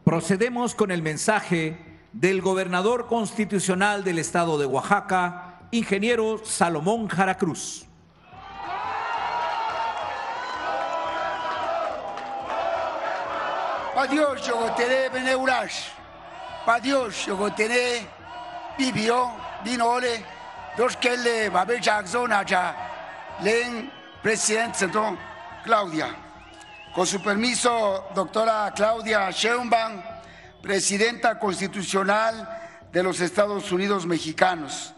Procedemos con el mensaje del gobernador constitucional del estado de Oaxaca, ingeniero Salomón Jara Cruz. Padios yogotere beneurash, padios yogotere bibio binole, dos kelle babe jackson ya len presidente centro Claudia. Con su permiso, doctora Claudia Sheinbaum, presidenta constitucional de los Estados Unidos mexicanos.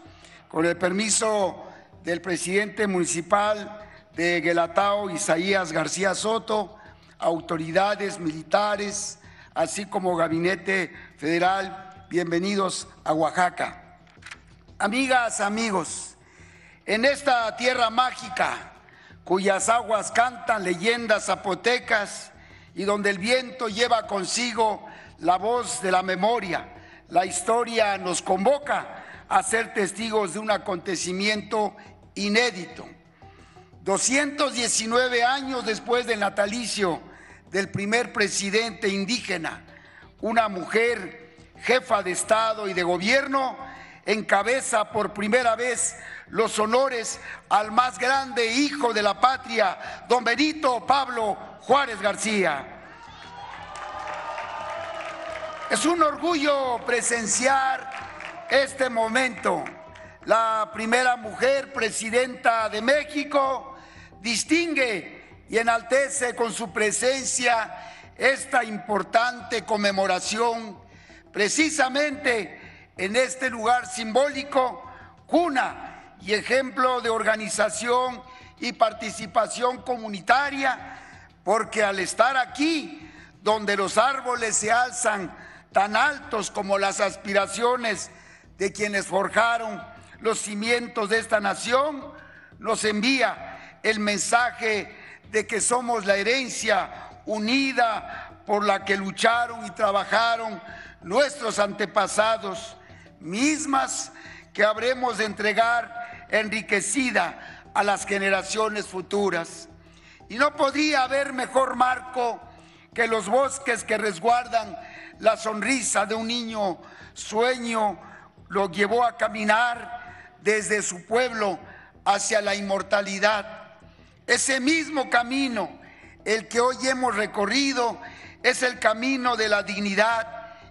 Con el permiso del presidente municipal de Guelatao, Isaías García Soto, autoridades militares, así como gabinete federal, bienvenidos a Oaxaca. Amigas, amigos, en esta tierra mágica, cuyas aguas cantan leyendas zapotecas y donde el viento lleva consigo la voz de la memoria, la historia nos convoca a ser testigos de un acontecimiento inédito. 219 años después del natalicio del primer presidente indígena, una mujer jefa de Estado y de gobierno encabeza por primera vez los honores al más grande hijo de la patria, don Benito Pablo Juárez García. Es un orgullo presenciar este momento. La primera mujer presidenta de México distingue y enaltece con su presencia esta importante conmemoración, precisamente en este lugar simbólico, cuna y ejemplo de organización y participación comunitaria, porque al estar aquí, donde los árboles se alzan tan altos como las aspiraciones de quienes forjaron los cimientos de esta nación, nos envía el mensaje de que somos la herencia unida por la que lucharon y trabajaron nuestros antepasados, mismas que habremos de entregar enriquecida a las generaciones futuras. Y no podría haber mejor marco que los bosques que resguardan la sonrisa de un niño. Sueño lo llevó a caminar desde su pueblo hacia la inmortalidad. Ese mismo camino, el que hoy hemos recorrido, es el camino de la dignidad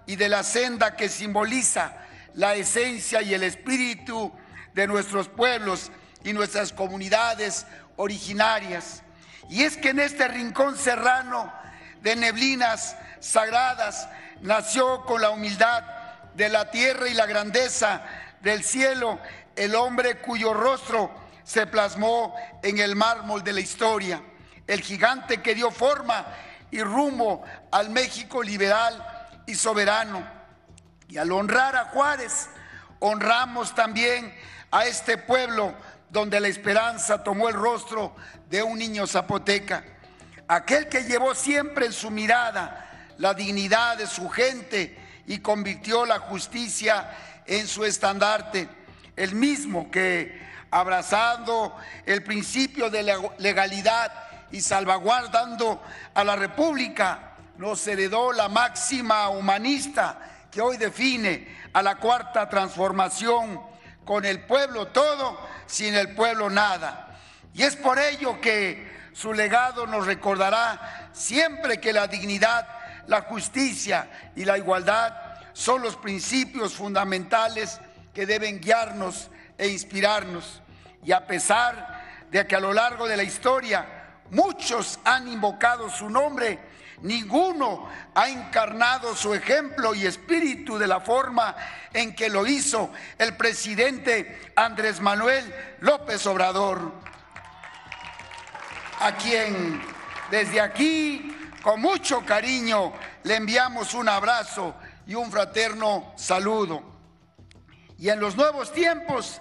y de la senda que simboliza la esencia y el espíritu de nuestros pueblos y nuestras comunidades originarias. Y es que en este rincón serrano de neblinas sagradas nació con la humildad de la tierra y la grandeza del cielo el hombre cuyo rostro se plasmó en el mármol de la historia, el gigante que dio forma y rumbo al México liberal y soberano. Y al honrar a Juárez, honramos también a este pueblo donde la esperanza tomó el rostro de un niño zapoteca, aquel que llevó siempre en su mirada la dignidad de su gente y convirtió la justicia en su estandarte, el mismo que, abrazando el principio de la legalidad y salvaguardando a la República, nos heredó la máxima humanista que hoy define a la cuarta transformación: con el pueblo todo, sin el pueblo nada. Y es por ello que su legado nos recordará siempre que la dignidad, la justicia y la igualdad son los principios fundamentales que deben guiarnos e inspirarnos. Y a pesar de que a lo largo de la historia muchos han invocado su nombre, ninguno ha encarnado su ejemplo y espíritu de la forma en que lo hizo el presidente Andrés Manuel López Obrador, a quien desde aquí con mucho cariño le enviamos un abrazo y un fraterno saludo. Y en los nuevos tiempos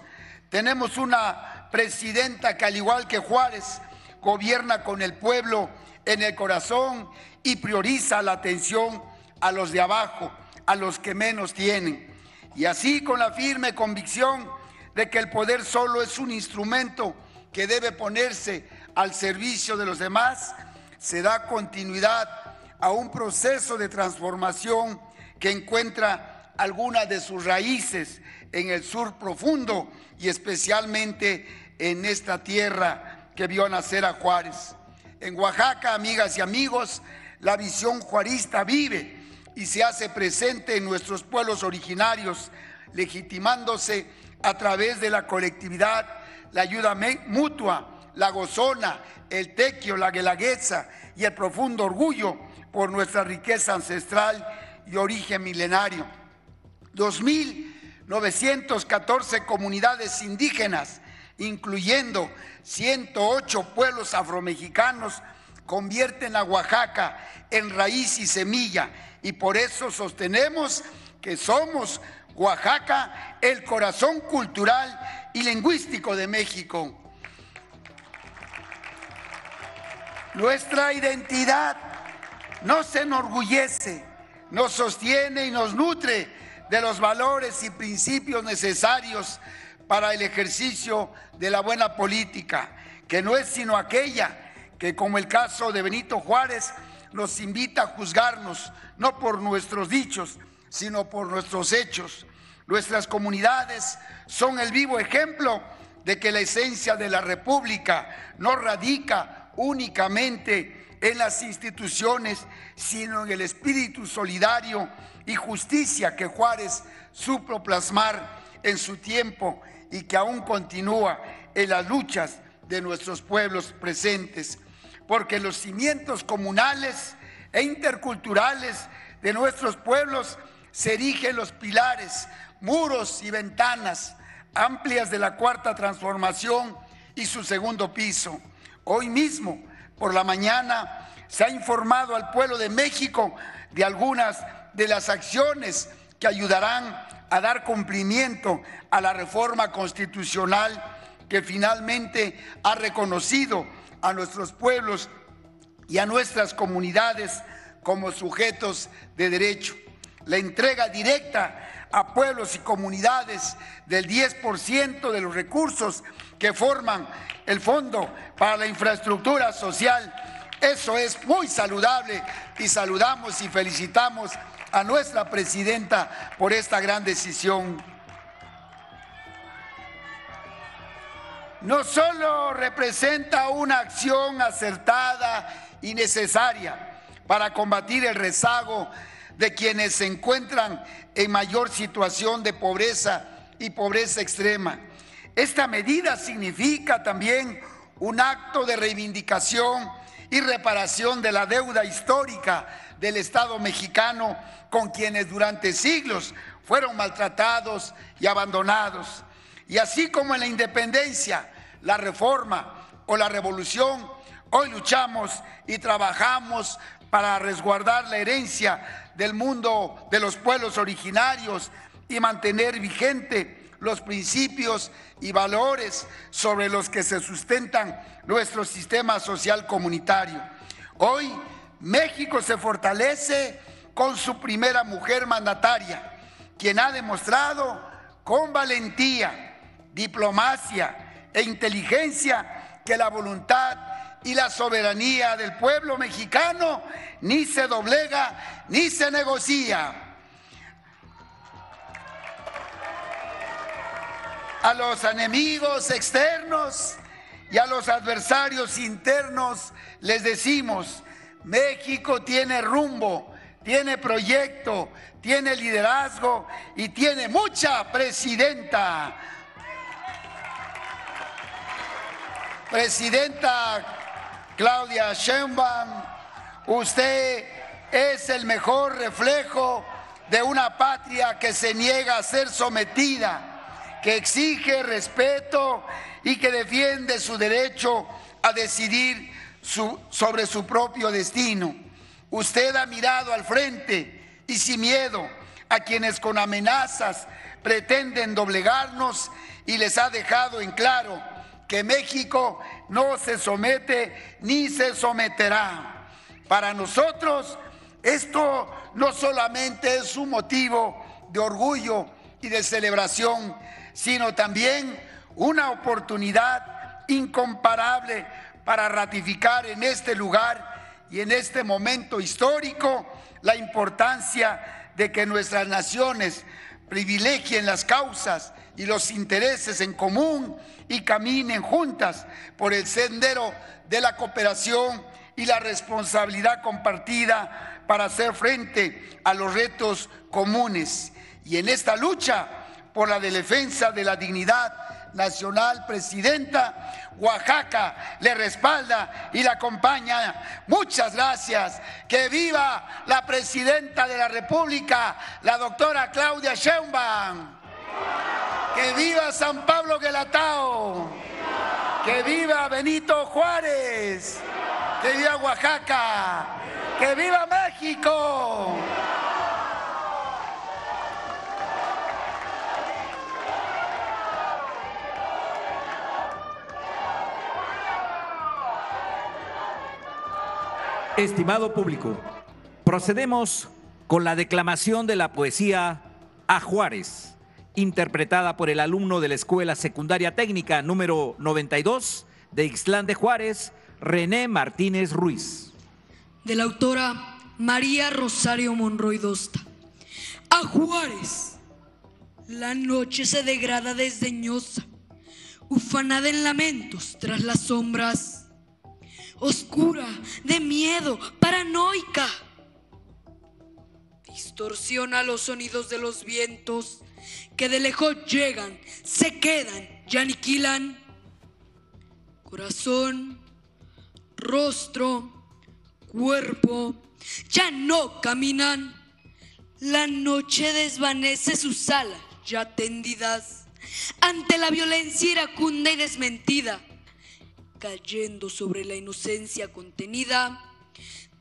tenemos una presidenta que, al igual que Juárez, gobierna con el pueblo en el corazón y prioriza la atención a los de abajo, a los que menos tienen. Y así, con la firme convicción de que el poder solo es un instrumento que debe ponerse al servicio de los demás, se da continuidad a un proceso de transformación que encuentra algunas de sus raíces en el sur profundo y especialmente en esta tierra que vio nacer a Juárez. En Oaxaca, amigas y amigos, la visión juarista vive y se hace presente en nuestros pueblos originarios, legitimándose a través de la colectividad, la ayuda mutua, la gozona, el tequio, la guelaguetza y el profundo orgullo por nuestra riqueza ancestral y origen milenario. 2.914 comunidades indígenas, incluyendo 108 pueblos afromexicanos, convierten a Oaxaca en raíz y semilla, y por eso sostenemos que somos Oaxaca, el corazón cultural y lingüístico de México. Nuestra identidad nos enorgullece, nos sostiene y nos nutre de los valores y principios necesarios para el ejercicio de la buena política, que no es sino aquella que, como el caso de Benito Juárez, nos invita a juzgarnos, no por nuestros dichos, sino por nuestros hechos. Nuestras comunidades son el vivo ejemplo de que la esencia de la República no radica únicamente en las instituciones, sino en el espíritu solidario y justicia que Juárez supo plasmar en su tiempo y que aún continúa en las luchas de nuestros pueblos presentes. Porque los cimientos comunales e interculturales de nuestros pueblos se erigen los pilares, muros y ventanas amplias de la Cuarta Transformación y su segundo piso. Hoy mismo, por la mañana, se ha informado al pueblo de México de algunas de las acciones que ayudarán a dar cumplimiento a la reforma constitucional que finalmente ha reconocido a nuestros pueblos y a nuestras comunidades como sujetos de derecho. La entrega directa a pueblos y comunidades del 10% de los recursos que forman el Fondo para la Infraestructura Social. Eso es muy saludable y saludamos y felicitamos a nuestra presidenta por esta gran decisión. No solo representa una acción acertada y necesaria para combatir el rezago de quienes se encuentran en mayor situación de pobreza y pobreza extrema. Esta medida significa también un acto de reivindicación y reparación de la deuda histórica del Estado mexicano con quienes durante siglos fueron maltratados y abandonados. Y así como en la independencia, la reforma o la revolución, hoy luchamos y trabajamos para resguardar la herencia del mundo de los pueblos originarios y mantener vigente los principios y valores sobre los que se sustentan nuestro sistema social comunitario. Hoy México se fortalece con su primera mujer mandataria, quien ha demostrado con valentía, diplomacia e inteligencia que la voluntad y la soberanía del pueblo mexicano ni se doblega ni se negocia. A los enemigos externos y a los adversarios internos les decimos: México tiene rumbo, tiene proyecto, tiene liderazgo y tiene mucha presidenta. Presidenta Claudia Sheinbaum, usted es el mejor reflejo de una patria que se niega a ser sometida, que exige respeto y que defiende su derecho a decidir sobre su propio destino. Usted ha mirado al frente y sin miedo a quienes con amenazas pretenden doblegarnos y les ha dejado en claro que México no se somete ni se someterá. Para nosotros esto no solamente es un motivo de orgullo y de celebración, sino también una oportunidad incomparable para ratificar en este lugar y en este momento histórico la importancia de que nuestras naciones privilegien las causas y los intereses en común y caminen juntas por el sendero de la cooperación y la responsabilidad compartida para hacer frente a los retos comunes. Y en esta lucha por la defensa de la dignidad nacional, Presidenta, Oaxaca le respalda y la acompaña. Muchas gracias. Que viva la Presidenta de la República, la doctora Claudia Sheinbaum. Que viva San Pablo Guelatao. Que viva Benito Juárez. Que viva Oaxaca. Que viva México. Estimado público, procedemos con la declamación de la poesía A Juárez, interpretada por el alumno de la Escuela Secundaria Técnica número 92 de Ixtlán de Juárez, René Martínez Ruiz. De la autora María Rosario Monroy Dosta. A Juárez, la noche se degrada desdeñosa, ufanada en lamentos tras las sombras, oscura, de miedo, paranoica. Distorsiona los sonidos de los vientos que de lejos llegan, se quedan y aniquilan. Corazón, rostro, cuerpo, ya no caminan. La noche desvanece sus alas ya tendidas ante la violencia iracunda y desmentida, cayendo sobre la inocencia contenida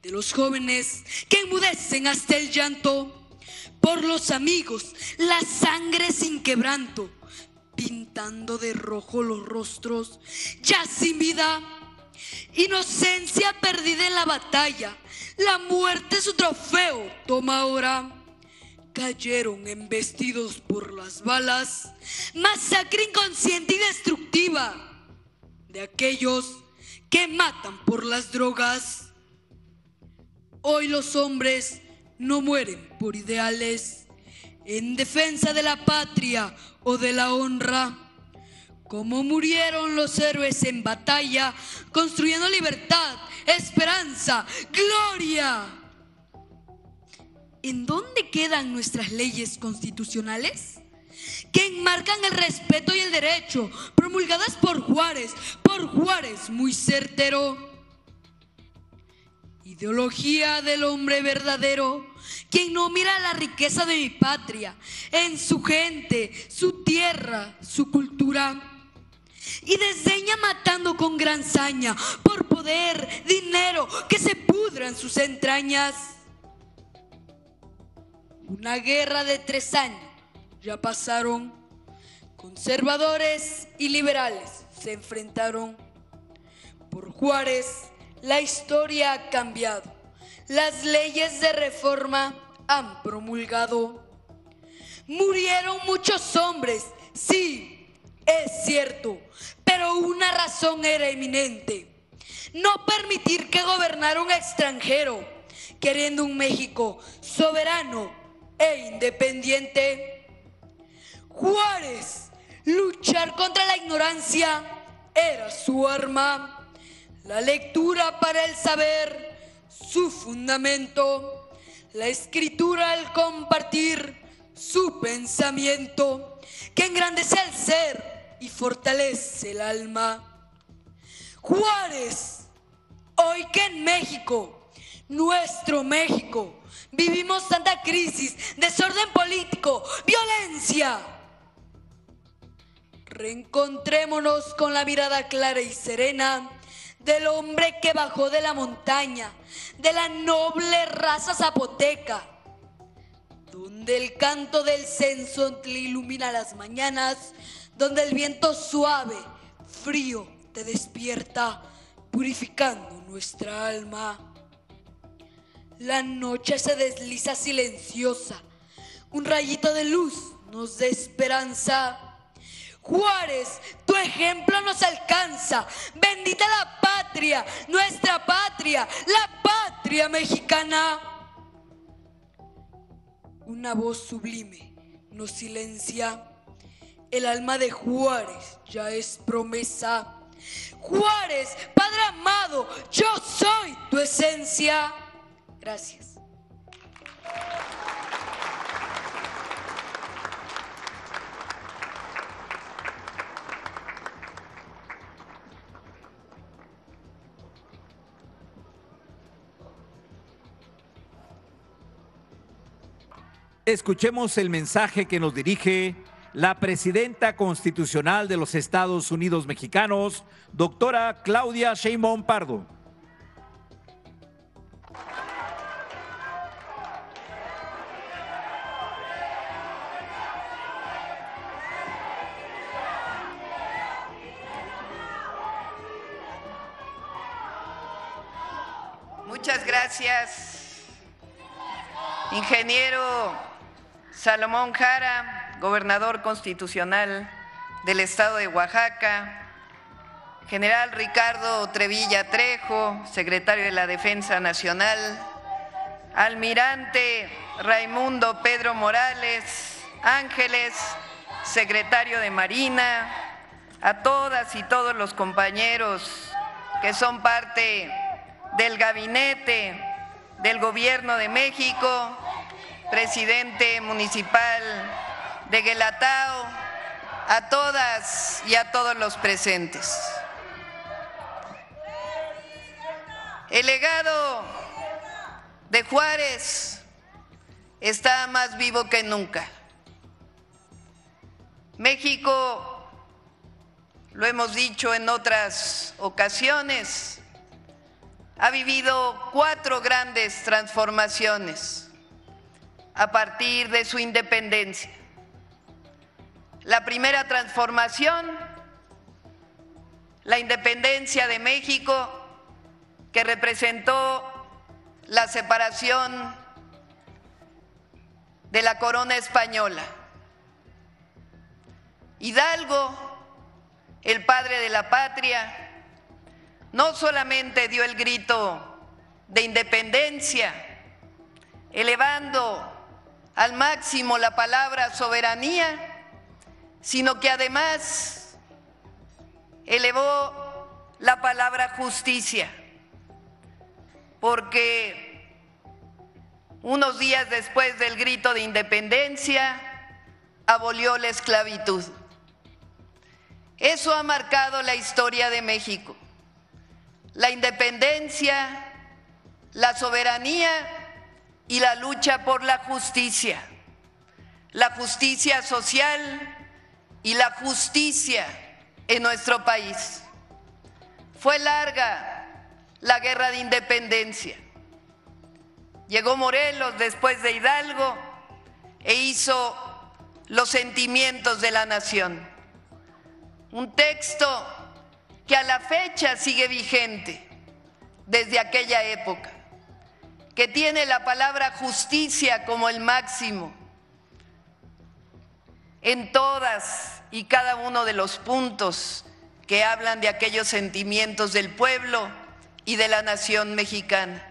de los jóvenes que enmudecen hasta el llanto por los amigos, la sangre sin quebranto, pintando de rojo los rostros ya sin vida, inocencia perdida en la batalla, la muerte su trofeo toma ahora. Cayeron embestidos por las balas, masacre inconsciente y destructiva de aquellos que matan por las drogas. Hoy los hombres no mueren por ideales en defensa de la patria o de la honra, como murieron los héroes en batalla, construyendo libertad, esperanza, gloria. ¿En dónde quedan nuestras leyes constitucionales que enmarcan el respeto y el derecho, promulgadas por Juárez muy certero? Ideología del hombre verdadero, quien no mira la riqueza de mi patria, en su gente, su tierra, su cultura, y desdeña matando con gran saña, por poder, dinero, que se pudran sus entrañas. Una guerra de 3 años ya pasaron, conservadores y liberales se enfrentaron. Por Juárez la historia ha cambiado, las leyes de reforma han promulgado. Murieron muchos hombres, sí, es cierto, pero una razón era eminente: no permitir que gobernara un extranjero, queriendo un México soberano e independiente. Juárez, luchar contra la ignorancia era su arma, la lectura para el saber su fundamento, la escritura al compartir su pensamiento, que engrandece al ser y fortalece el alma. Juárez, hoy que en México, nuestro México, vivimos tanta crisis, desorden político, violencia, reencontrémonos con la mirada clara y serena del hombre que bajó de la montaña, de la noble raza zapoteca, donde el canto del censo te ilumina las mañanas, donde el viento suave, frío, te despierta, purificando nuestra alma. La noche se desliza silenciosa, un rayito de luz nos da esperanza. Juárez, tu ejemplo nos alcanza, bendita la paz patria, la patria mexicana. Una voz sublime nos silencia. El alma de Juárez ya es promesa. Juárez, padre amado, yo soy tu esencia. Gracias. Escuchemos el mensaje que nos dirige la presidenta constitucional de los Estados Unidos mexicanos, doctora Claudia Sheinbaum Pardo. Muchas gracias, ingeniero Salomón Jara, gobernador constitucional del estado de Oaxaca, general Ricardo Trevilla Trejo, secretario de la Defensa Nacional, almirante Raimundo Pedro Morales Ángeles, secretario de Marina, a todas y todos los compañeros que son parte del gabinete del Gobierno de México, presidente municipal de Guelatao, a todas y a todos los presentes. El legado de Juárez está más vivo que nunca. México, lo hemos dicho en otras ocasiones, ha vivido 4 grandes transformaciones a partir de su independencia. La primera transformación, la independencia de México, que representó la separación de la corona española. Hidalgo, el padre de la patria, no solamente dio el grito de independencia, elevando al máximo la palabra soberanía, sino que además elevó la palabra justicia, porque unos días después del grito de independencia abolió la esclavitud. Eso ha marcado la historia de México. La independencia, la soberanía y la lucha por la justicia social y la justicia en nuestro país. Fue larga la guerra de independencia. Llegó Morelos después de Hidalgo e hizo los sentimientos de la nación. Un texto que a la fecha sigue vigente desde aquella época, que tiene la palabra justicia como el máximo en todas y cada uno de los puntos que hablan de aquellos sentimientos del pueblo y de la nación mexicana.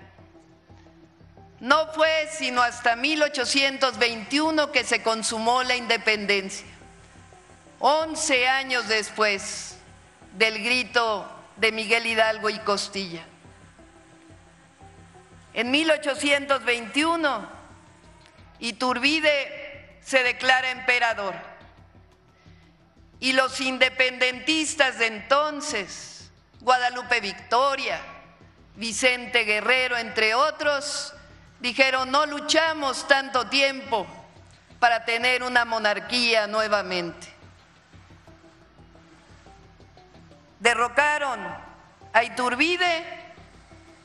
No fue sino hasta 1821 que se consumó la independencia, 11 años después del grito de Miguel Hidalgo y Costilla. En 1821, Iturbide se declara emperador y los independentistas de entonces, Guadalupe Victoria, Vicente Guerrero, entre otros, dijeron: no luchamos tanto tiempo para tener una monarquía nuevamente. Derrocaron a Iturbide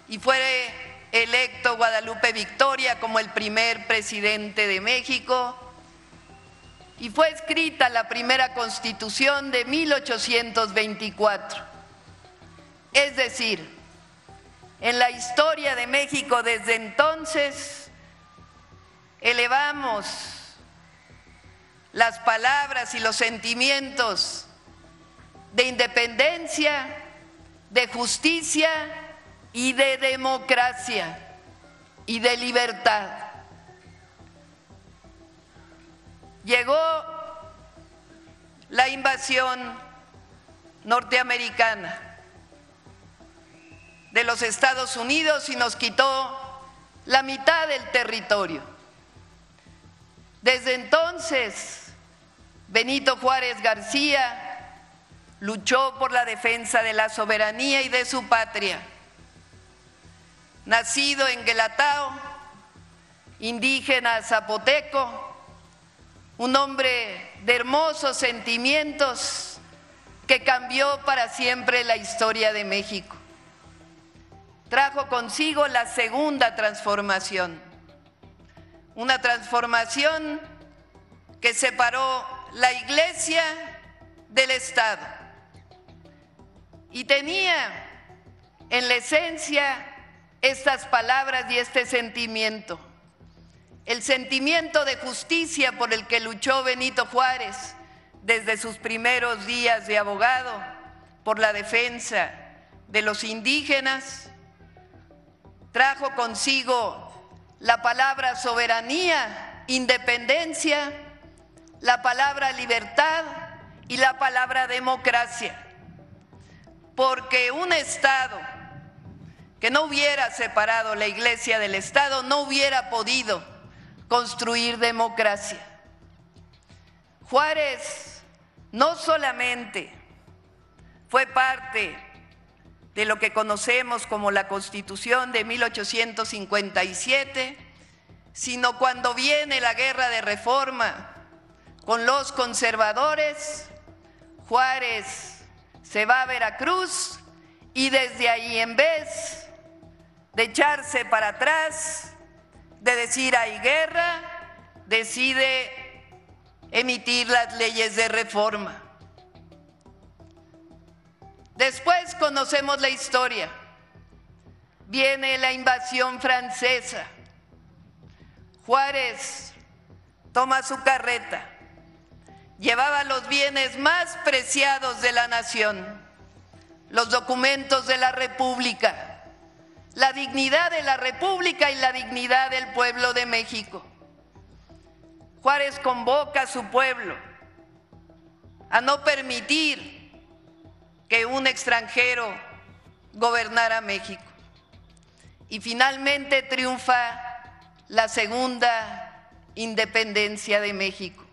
y fue electo Guadalupe Victoria como el primer presidente de México, y fue escrita la primera Constitución de 1824. Es decir, en la historia de México desde entonces elevamos las palabras y los sentimientos de independencia, de justicia y de democracia y de libertad. Llegó la invasión norteamericana de los Estados Unidos y nos quitó la mitad del territorio. Desde entonces, Benito Juárez García luchó por la defensa de la soberanía y de su patria. Nacido en Guelatao, indígena zapoteco, un hombre de hermosos sentimientos que cambió para siempre la historia de México. Trajo consigo la segunda transformación, una transformación que separó la Iglesia del Estado y tenía en la esencia estas palabras y este sentimiento. El sentimiento de justicia por el que luchó Benito Juárez desde sus primeros días de abogado por la defensa de los indígenas, trajo consigo la palabra soberanía, independencia, la palabra libertad y la palabra democracia, porque un Estado que no hubiera separado la Iglesia del Estado no hubiera podido construir democracia. Juárez no solamente fue parte de lo que conocemos como la Constitución de 1857, sino cuando viene la Guerra de Reforma con los conservadores, Juárez se va a Veracruz y desde ahí, en vez de echarse para atrás, de decir hay guerra, decide emitir las leyes de reforma. Después conocemos la historia. Viene la invasión francesa. Juárez toma su carreta. Llevaba los bienes más preciados de la nación, los documentos de la República, la dignidad de la República y la dignidad del pueblo de México. Juárez convoca a su pueblo a no permitir que un extranjero gobernara México. Y finalmente triunfa la segunda independencia de México.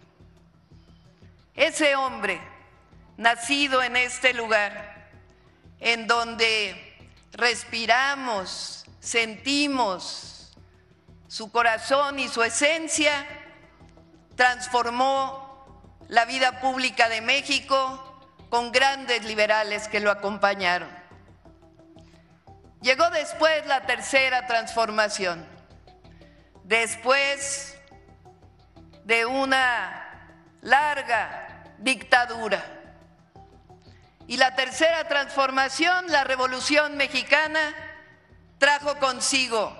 Ese hombre, nacido en este lugar, en donde respiramos, sentimos su corazón y su esencia, transformó la vida pública de México con grandes liberales que lo acompañaron. Llegó después la tercera transformación, después de una larga dictadura. Y la tercera transformación, la Revolución Mexicana, trajo consigo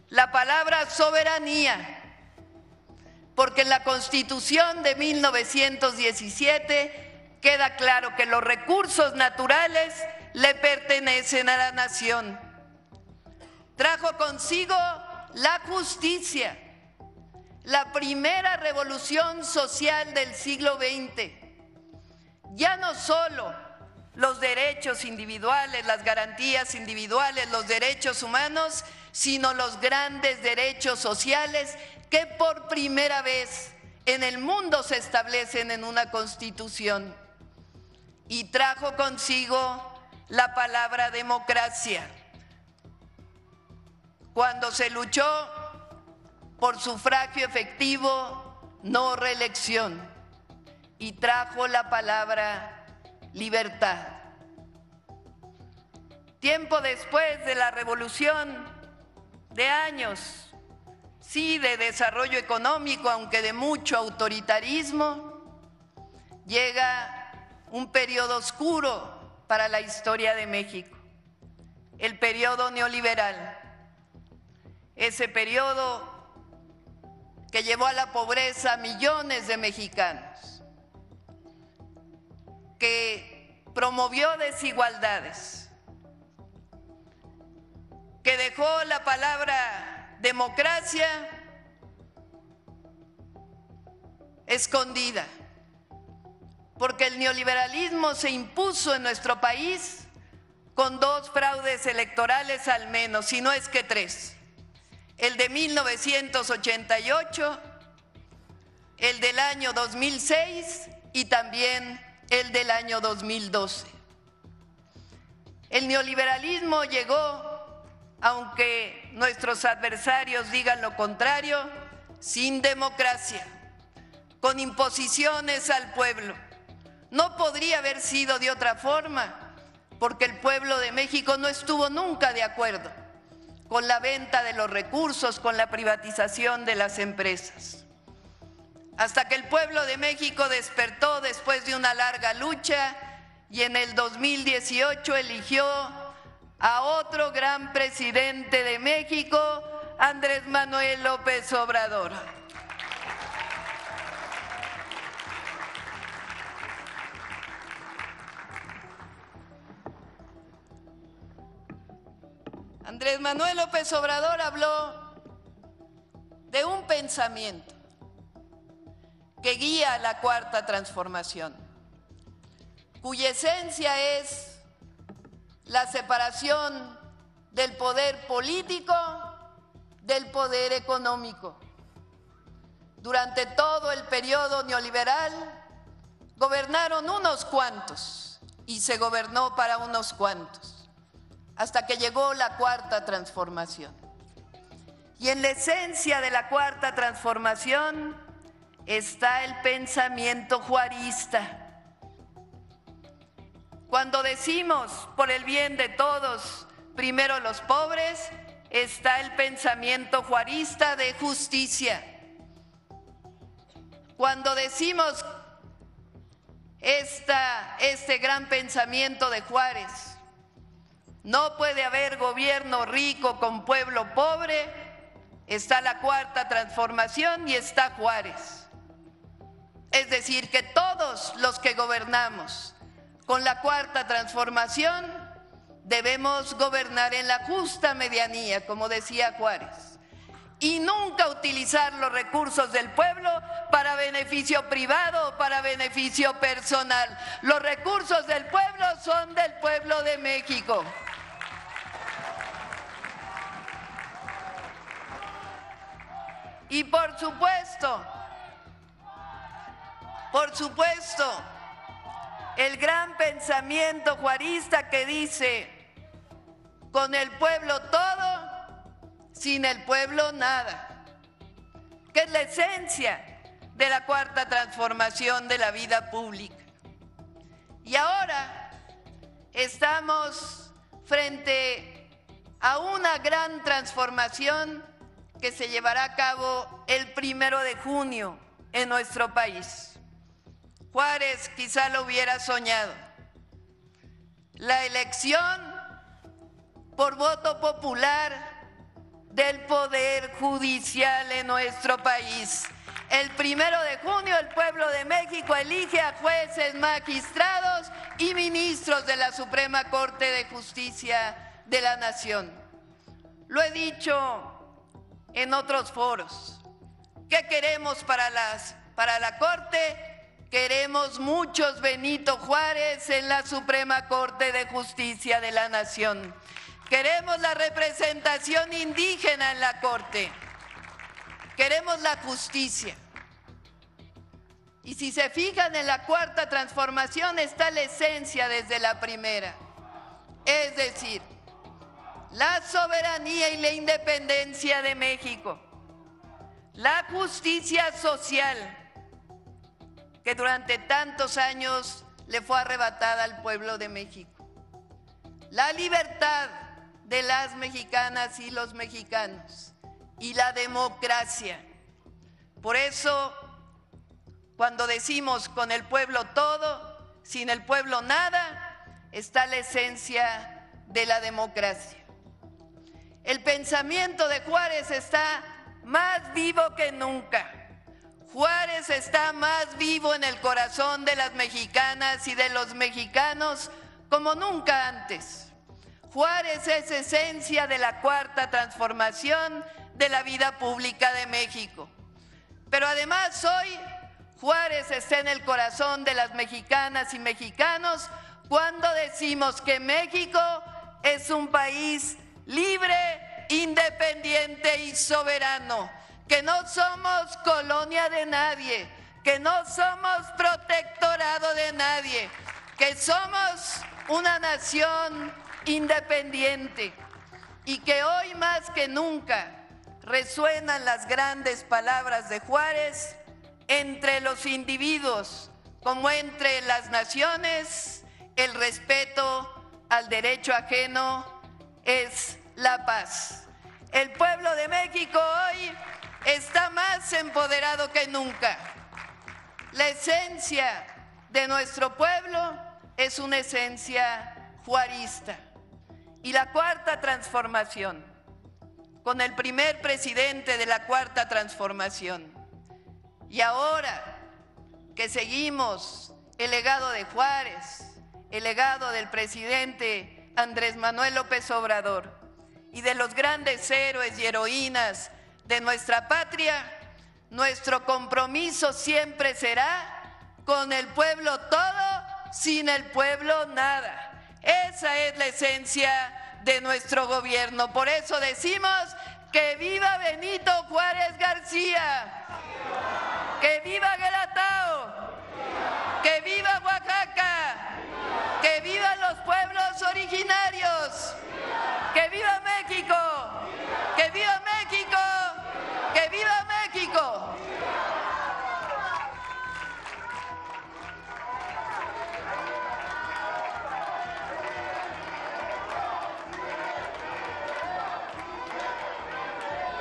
la palabra soberanía, porque en la Constitución de 1917 queda claro que los recursos naturales le pertenecen a la nación. Trajo consigo la justicia, la primera revolución social del siglo XX. Ya no solo los derechos individuales, las garantías individuales, los derechos humanos, sino los grandes derechos sociales que por primera vez en el mundo se establecen en una constitución. Y trajo consigo la palabra democracia, cuando se luchó por sufragio efectivo, no reelección, y trajo la palabra libertad. Tiempo después de la revolución, de años, sí, de desarrollo económico, aunque de mucho autoritarismo, llega un periodo oscuro para la historia de México, el periodo neoliberal, ese periodo que llevó a la pobreza a millones de mexicanos, que promovió desigualdades, que dejó la palabra democracia escondida, porque el neoliberalismo se impuso en nuestro país con 2 fraudes electorales al menos, si no es que 3. El de 1988, el del año 2006 y también el del año 2012. El neoliberalismo llegó, aunque nuestros adversarios digan lo contrario, sin democracia, con imposiciones al pueblo. No podría haber sido de otra forma, porque el pueblo de México no estuvo nunca de acuerdo con la venta de los recursos, con la privatización de las empresas. Hasta que el pueblo de México despertó después de una larga lucha y en el 2018 eligió a otro gran presidente de México, Andrés Manuel López Obrador. Andrés Manuel López Obrador habló de un pensamiento que guía la Cuarta Transformación, cuya esencia es la separación del poder político del poder económico. Durante todo el periodo neoliberal gobernaron unos cuantos y se gobernó para unos cuantos, hasta que llegó la Cuarta Transformación. Y en la esencia de la Cuarta Transformación está el pensamiento juarista. Cuando decimos por el bien de todos, primero los pobres, está el pensamiento juarista de justicia. Cuando decimos este gran pensamiento de Juárez, no puede haber gobierno rico con pueblo pobre, está la Cuarta Transformación y está Juárez. Es decir, que todos los que gobernamos con la Cuarta Transformación debemos gobernar en la justa medianía, como decía Juárez, y nunca utilizar los recursos del pueblo para beneficio privado o para beneficio personal. Los recursos del pueblo son del pueblo de México. Y por supuesto, el gran pensamiento juarista que dice, con el pueblo todo, sin el pueblo nada, que es la esencia de la Cuarta Transformación de la vida pública. Y ahora estamos frente a una gran transformación que se llevará a cabo el 1 de junio en nuestro país. Juárez quizá lo hubiera soñado. La elección por voto popular del Poder Judicial en nuestro país. El 1 de junio el pueblo de México elige a jueces, magistrados y ministros de la Suprema Corte de Justicia de la Nación. Lo he dicho en otros foros. ¿Qué queremos para la Corte? Queremos muchos Benito Juárez en la Suprema Corte de Justicia de la Nación. Queremos la representación indígena en la Corte. Queremos la justicia. Y si se fijan, en la Cuarta Transformación está la esencia desde la primera. Es decir, la soberanía y la independencia de México, la justicia social que durante tantos años le fue arrebatada al pueblo de México, la libertad de las mexicanas y los mexicanos y la democracia. Por eso, cuando decimos con el pueblo todo, sin el pueblo nada, está la esencia de la democracia. El pensamiento de Juárez está más vivo que nunca. Juárez está más vivo en el corazón de las mexicanas y de los mexicanos como nunca antes. Juárez es esencia de la cuarta transformación de la vida pública de México. Pero además hoy Juárez está en el corazón de las mexicanas y mexicanos cuando decimos que México es un país libre, independiente y soberano, que no somos colonia de nadie, que no somos protectorado de nadie, que somos una nación independiente y que hoy más que nunca resuenan las grandes palabras de Juárez: entre los individuos como entre las naciones, el respeto al derecho ajeno es la paz. El pueblo de México hoy está más empoderado que nunca. La esencia de nuestro pueblo es una esencia juarista. Y la cuarta transformación, con el primer presidente de la cuarta transformación, y ahora que seguimos el legado de Juárez, el legado del presidente Andrés Manuel López Obrador y de los grandes héroes y heroínas de nuestra patria, nuestro compromiso siempre será con el pueblo todo, sin el pueblo nada. Esa es la esencia de nuestro gobierno. Por eso decimos que viva Benito Juárez García, que viva Guelatao, que viva Oaxaca, que vivan los pueblos originarios, que viva México, que viva México, que viva México.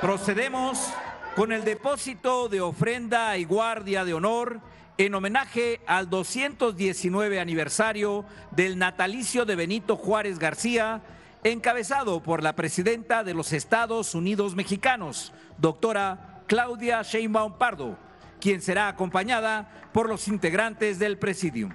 Procedemos con el depósito de ofrenda y guardia de honor en homenaje al 219 aniversario del natalicio de Benito Juárez García, encabezado por la presidenta de los Estados Unidos Mexicanos, doctora Claudia Sheinbaum Pardo, quien será acompañada por los integrantes del Presidium.